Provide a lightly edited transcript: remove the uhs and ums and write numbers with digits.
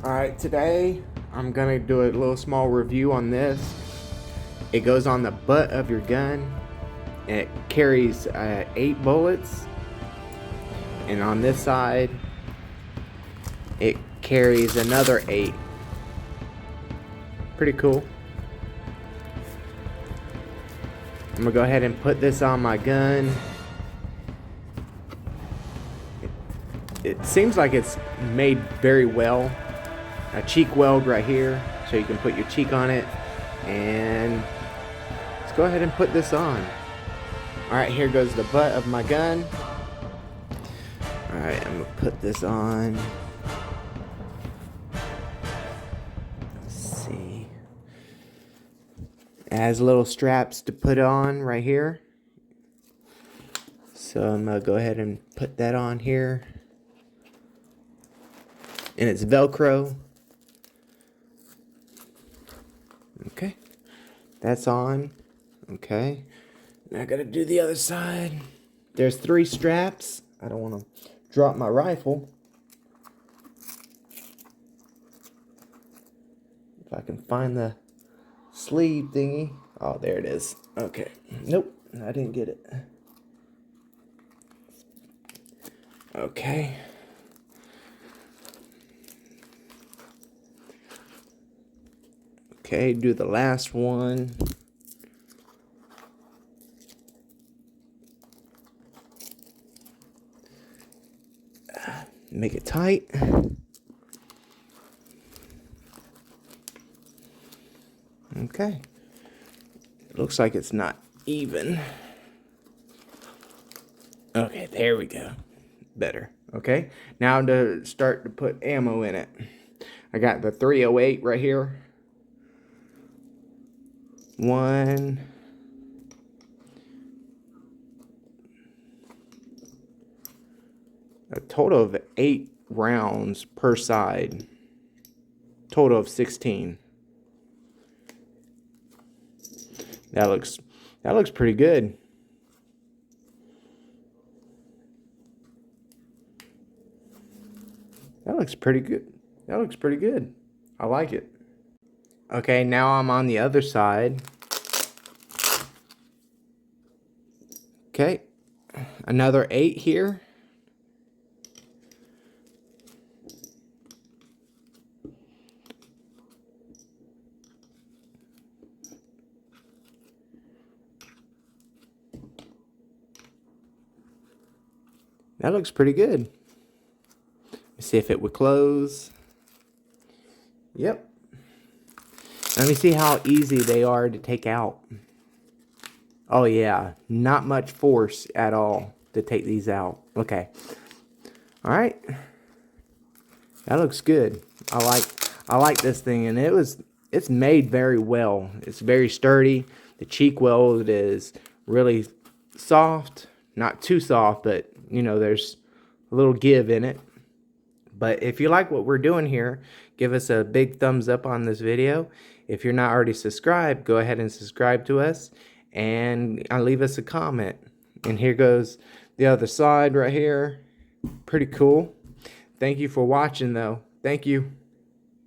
Alright, today I'm gonna do a little small review on this. It goes on the butt of your gun. It carries 8 bullets. And on this side, it carries another 8. Pretty cool. I'm gonna go ahead and put this on my gun. It seems like it's made very well. A cheek weld right here, so you can put your cheek on it. And let's go ahead and put this on. Alright, here goes the butt of my gun. Alright, I'm gonna put this on. Let's see. It has little straps to put on right here. So I'm gonna go ahead and put that on here. And it's Velcro. Okay, that's on. Okay, now I gotta do the other side. There's 3 straps. I don't want to drop my rifle. If I can find the sleeve thingy. Oh, there it is. Okay, nope, I didn't get it. Okay. Okay, do the last one. Make it tight. Okay. It looks like it's not even. Okay, there we go. Better. Okay, now to start to put ammo in it. I got the 308 right here. 1, a total of 8 rounds per side, total of 16. That looks pretty good. That looks pretty good. That looks pretty good. I like it. Okay, now I'm on the other side. Okay, another 8 here. That looks pretty good. Let's see if it would close. Yep. Let me see how easy they are to take out. Oh yeah, not much force at all to take these out. Okay. Alright. That looks good. I like this thing, and it's made very well. It's very sturdy. The cheek weld is really soft. Not too soft, but you know, there's a little give in it. But if you like what we're doing here, give us a big thumbs up on this video. If you're not already subscribed, go ahead and subscribe to us and leave us a comment. And here goes the other side right here. Pretty cool. Thank you for watching though. Thank you.